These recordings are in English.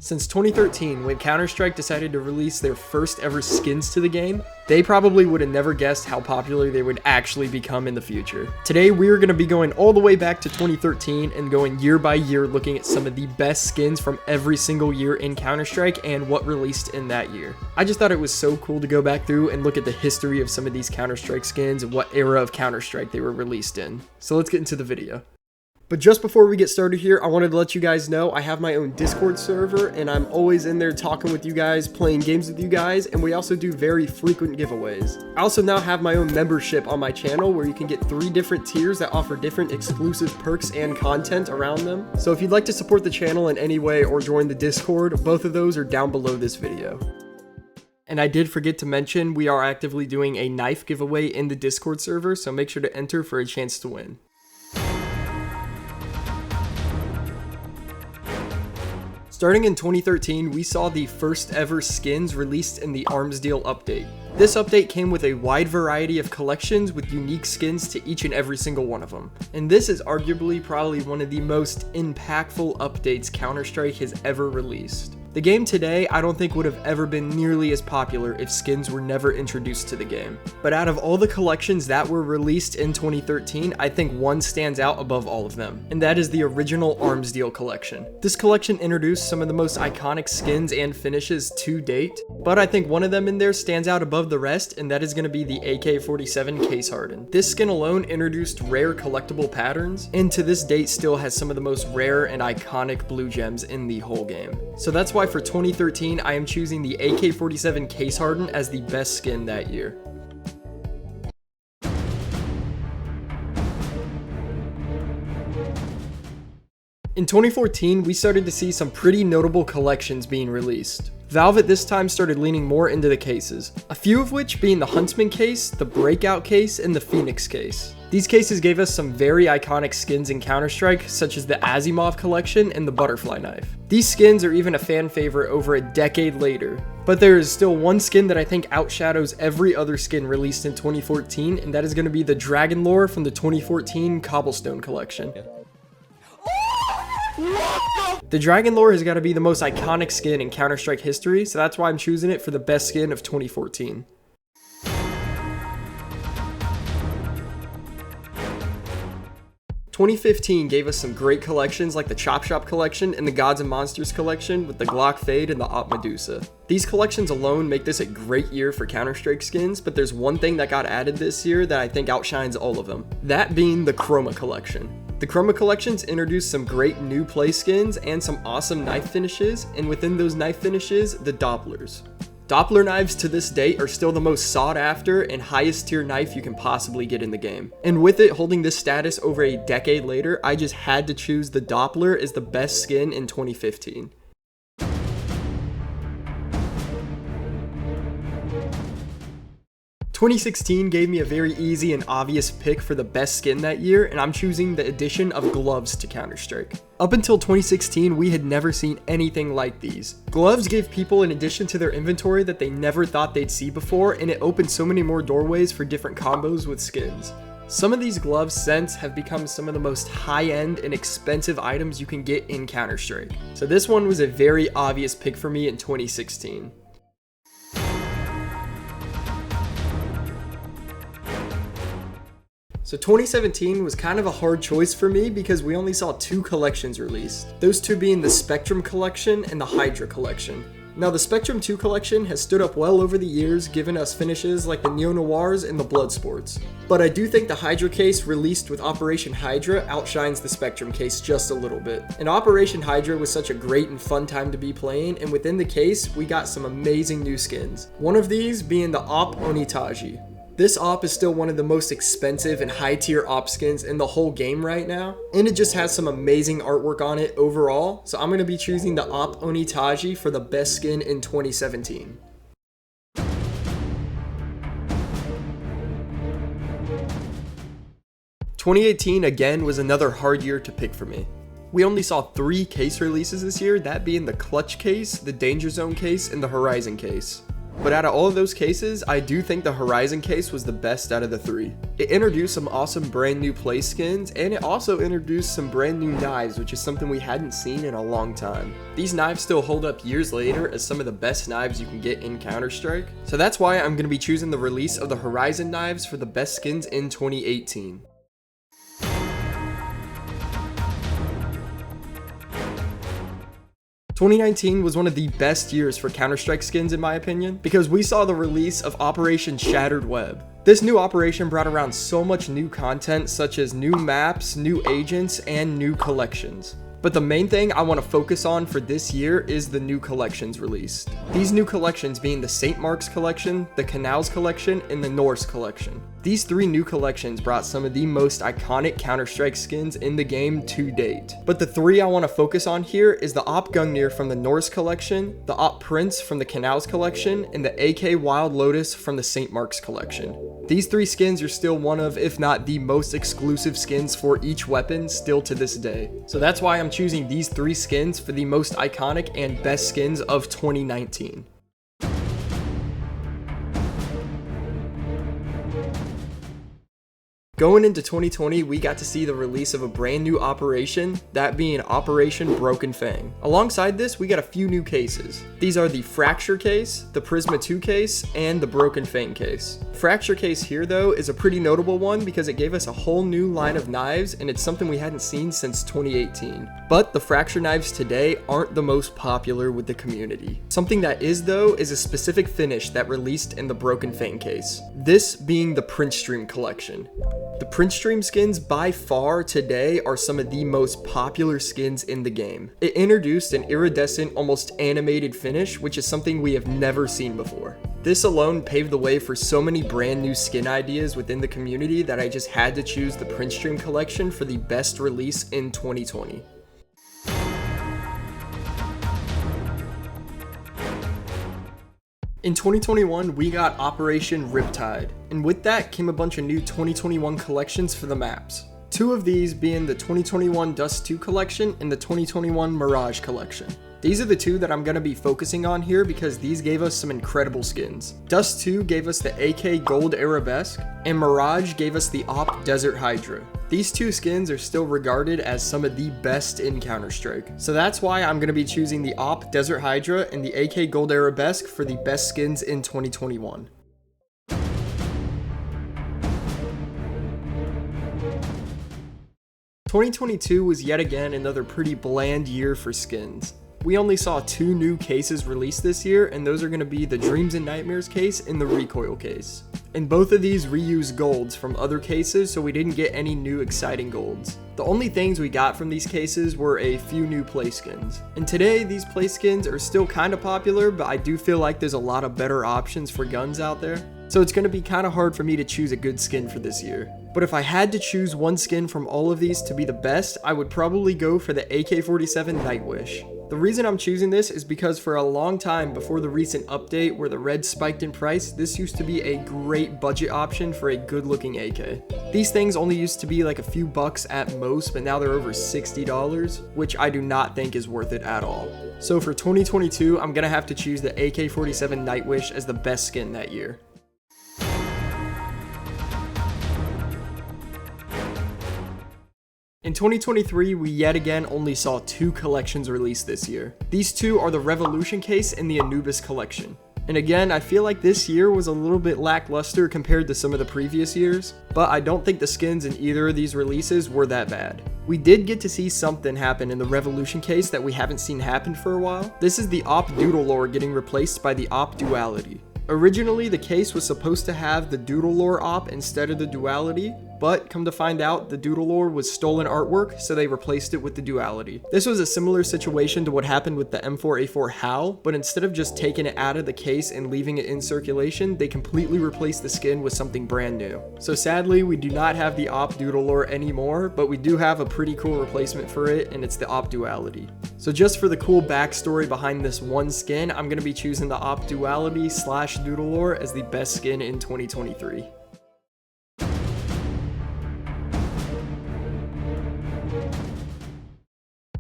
Since 2013, when Counter-Strike decided to release their first ever skins to the game, they probably would have never guessed how popular they would actually become in the future. Today, we're going to be going all the way back to 2013 and going year by year looking at some of the best skins from every single year in Counter-Strike and what released in that year. I just thought it was so cool to go back through and look at the history of some of these Counter-Strike skins and what era of Counter-Strike they were released in. So let's get into the video. But just before we get started here, I wanted to let you guys know I have my own Discord server and I'm always in there talking with you guys, playing games with you guys, and we also do very frequent giveaways. I also now have my own membership on my channel where you can get 3 different tiers that offer different exclusive perks and content around them. So if you'd like to support the channel in any way or join the Discord, both of those are down below this video. And I did forget to mention we are actively doing a knife giveaway in the Discord server, so make sure to enter for a chance to win. Starting in 2013, we saw the first ever skins released in the Arms Deal update. This update came with a wide variety of collections with unique skins to each and every single one of them. And this is arguably probably one of the most impactful updates Counter-Strike has ever released. The game today, I don't think would have ever been nearly as popular if skins were never introduced to the game. But out of all the collections that were released in 2013, I think one stands out above all of them, and that is the original Arms Deal collection. This collection introduced some of the most iconic skins and finishes to date, but I think one of them in there stands out above the rest, and that is going to be the AK-47 Case Harden. This skin alone introduced rare collectible patterns, and to this date still has some of the most rare and iconic blue gems in the whole game. So that's why for 2013, I am choosing the AK-47 Case Harden as the best skin that year. In 2014, we started to see some pretty notable collections being released. Valve at this time started leaning more into the cases, a few of which being the Huntsman case, the Breakout case, and the Phoenix case. These cases gave us some very iconic skins in Counter-Strike, such as the Asimov collection and the Butterfly Knife. These skins are even a fan favorite over a decade later, but there is still one skin that I think outshadows every other skin released in 2014, and that is going to be the Dragon Lore from the 2014 Cobblestone collection. The Dragon Lore has got to be the most iconic skin in Counter-Strike history, so that's why I'm choosing it for the best skin of 2014. Twenty 2015 gave us some great collections like the Chop Shop collection and the Gods and Monsters collection with the Glock Fade and the Op Medusa. These collections alone make this a great year for Counter-Strike skins, but there's one thing that got added this year that I think outshines all of them, that being the Chroma collection. The Chroma collections introduced some great new play skins and some awesome knife finishes, and within those knife finishes, the Dopplers. Doppler knives to this date are still the most sought after and highest tier knife you can possibly get in the game. And with it holding this status over a decade later, I just had to choose the Doppler as the best skin in 2015. – 2016 gave me a very easy and obvious pick for the best skin that year, and I'm choosing the addition of gloves to Counter-Strike. Up until 2016, we had never seen anything like these. Gloves gave people an addition to their inventory that they never thought they'd see before, and it opened so many more doorways for different combos with skins. Some of these gloves since have become some of the most high-end and expensive items you can get in Counter-Strike. So this one was a very obvious pick for me in 2016. So 2017 was kind of a hard choice for me because we only saw 2 collections released, those 2 being the Spectrum collection and the Hydra collection. Now the Spectrum 2 collection has stood up well over the years, giving us finishes like the Neo-Noirs and the Bloodsports. But I do think the Hydra case released with Operation Hydra outshines the Spectrum case just a little bit. And Operation Hydra was such a great and fun time to be playing, and within the case, we got some amazing new skins. One of these being the Op Onitaji. This op is still one of the most expensive and high tier op skins in the whole game right now, and it just has some amazing artwork on it overall, so I'm going to be choosing the Op Onitaji for the best skin in 2017. – 2018 again was another hard year to pick for me. We only saw 3 case releases this year, that being the Clutch case, the Danger Zone case, and the Horizon case. But out of all of those cases, I do think the Horizon case was the best out of the three. It introduced some awesome brand new play skins, and it also introduced some brand new knives, which is something we hadn't seen in a long time. These knives still hold up years later as some of the best knives you can get in Counter-Strike, so that's why I'm going to be choosing the release of the Horizon knives for the best skins in 2018. "2019 was one of the best years for Counter-Strike skins in my opinion, because we saw the release of Operation Shattered Web. This new operation brought around so much new content such as new maps, new agents, and new collections. But the main thing I want to focus on for this year is the new collections released. These new collections being the St. Mark's collection, the Canals collection, and the Norse collection. These three new collections brought some of the most iconic Counter-Strike skins in the game to date. But the three I want to focus on here is the Op Gungnir from the Norse collection, the Op Prince from the Canals collection, and the AK Wild Lotus from the St. Mark's collection. These three skins are still one of, if not the most exclusive skins for each weapon still to this day. So that's why I'm choosing these three skins for the most iconic and best skins of 2019. Going into 2020, we got to see the release of a brand new operation, that being Operation Broken Fang. Alongside this, we got a few new cases. These are the Fracture case, the Prisma 2 case, and the Broken Fang case. Fracture case here though is a pretty notable one because it gave us a whole new line of knives, and it's something we hadn't seen since 2018. But the Fracture knives today aren't the most popular with the community. Something that is though is a specific finish that released in the Broken Fang case. This being the Prince Stream collection. The Prince Stream skins by far today are some of the most popular skins in the game. It introduced an iridescent, almost animated finish, which is something we have never seen before. This alone paved the way for so many brand new skin ideas within the community that I just had to choose the Prince Stream collection for the best release in 2020. In 2021, we got Operation Riptide, and with that came a bunch of new 2021 collections for the maps. Two of these being the 2021 Dust 2 collection and the 2021 Mirage collection. These are the two that I'm going to be focusing on here because these gave us some incredible skins. Dust 2 gave us the AK Gold Arabesque, and Mirage gave us the Op Desert Hydra. These two skins are still regarded as some of the best in Counter-Strike. So that's why I'm going to be choosing the Op Desert Hydra and the AK Gold Arabesque for the best skins in 2021. "2022 was yet again another pretty bland year for skins. We only saw two new cases released this year, and those are going to be the Dreams and Nightmares case and the Recoil case. And both of these reused golds from other cases, so we didn't get any new exciting golds. The only things we got from these cases were a few new play skins. And today, these play skins are still kind of popular, but I do feel like there's a lot of better options for guns out there. So it's going to be kind of hard for me to choose a good skin for this year. But if I had to choose one skin from all of these to be the best, I would probably go for the AK-47 Nightwish. The reason I'm choosing this is because for a long time before the recent update where the red spiked in price, this used to be a great budget option for a good looking AK. These things only used to be like a few bucks at most, but now they're over $60, which I do not think is worth it at all. So for 2022, I'm gonna have to choose the AK-47 Nightwish as the best skin that year. In 2023, we yet again only saw two collections released this year. These two are the Revolution case and the Anubis collection. And again, I feel like this year was a little bit lackluster compared to some of the previous years, but I don't think the skins in either of these releases were that bad. We did get to see something happen in the Revolution case that we haven't seen happen for a while. This is the Op Doodle Lore getting replaced by the Op Duality. Originally, the case was supposed to have the Doodle Lore op instead of the Duality, but come to find out, the Doodle Lore was stolen artwork, so they replaced it with the Duality. This was a similar situation to what happened with the M4A4 HAL, but instead of just taking it out of the case and leaving it in circulation, they completely replaced the skin with something brand new. So sadly, we do not have the Op Doodle Lore anymore, but we do have a pretty cool replacement for it, and it's the Op Duality. So just for the cool backstory behind this one skin, I'm going to be choosing the Op Duality / Doodle Lore as the best skin in 2023.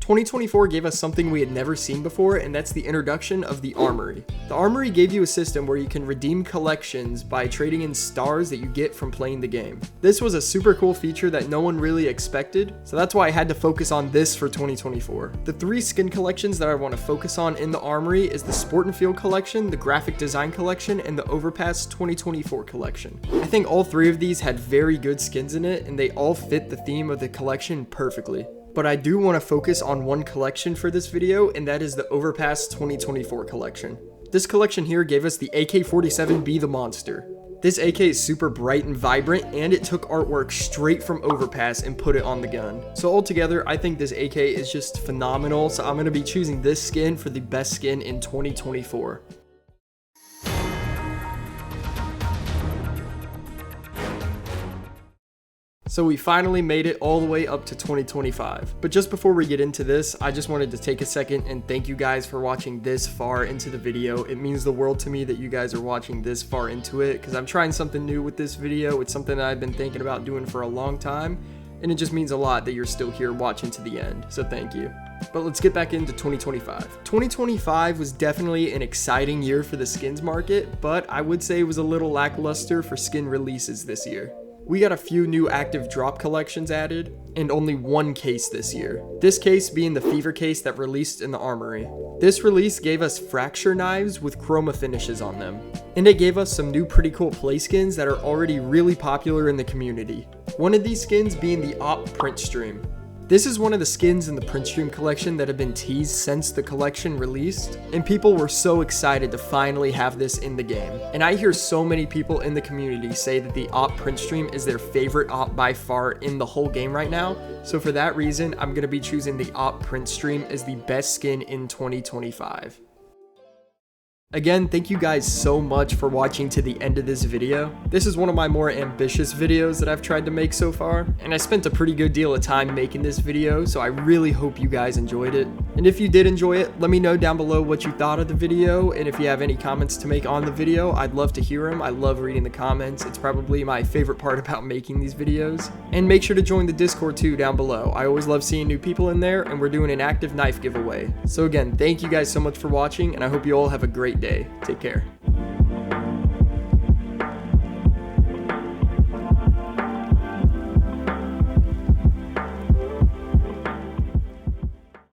2024 gave us something we had never seen before, and that's the introduction of the Armory. The Armory gave you a system where you can redeem collections by trading in stars that you get from playing the game. This was a super cool feature that no one really expected, so that's why I had to focus on this for 2024. The 3 skin collections that I want to focus on in the Armory is the Sport and Field collection, the Graphic Design collection, and the Overpass 2024 collection. I think all 3 of these had very good skins in it, and they all fit the theme of the collection perfectly. But I do want to focus on one collection for this video, and that is the Overpass 2024 collection. This collection here gave us the AK-47B the Monster. This AK is super bright and vibrant, and it took artwork straight from Overpass and put it on the gun. So altogether, I think this AK is just phenomenal, so I'm going to be choosing this skin for the best skin in 2024. So we finally made it all the way up to 2025. But just before we get into this, I just wanted to take a second and thank you guys for watching this far into the video. It means the world to me that you guys are watching this far into it, because I'm trying something new with this video. It's something that I've been thinking about doing for a long time, and it just means a lot that you're still here watching to the end. So thank you. But let's get back into 2025. 2025 was definitely an exciting year for the skins market, but I would say it was a little lackluster for skin releases this year. We got a few new active drop collections added, and only one case this year. This case being the Fever case that released in the Armory. This release gave us fracture knives with chroma finishes on them. And it gave us some new pretty cool play skins that are already really popular in the community. One of these skins being the Op Print Stream. This is one of the skins in the Print Stream collection that have been teased since the collection released, and people were so excited to finally have this in the game. And I hear so many people in the community say that the Op Print Stream is their favorite op by far in the whole game right now, so for that reason, I'm going to be choosing the Op Print Stream as the best skin in 2025. Again, thank you guys so much for watching to the end of this video. This is one of my more ambitious videos that I've tried to make so far, and I spent a pretty good deal of time making this video, so I really hope you guys enjoyed it. And if you did enjoy it, let me know down below what you thought of the video, and if you have any comments to make on the video, I'd love to hear them. I love reading the comments. It's probably my favorite part about making these videos. And make sure to join the Discord too down below. I always love seeing new people in there, and we're doing an active knife giveaway. So again, thank you guys so much for watching, and I hope you all have a great day. Take care.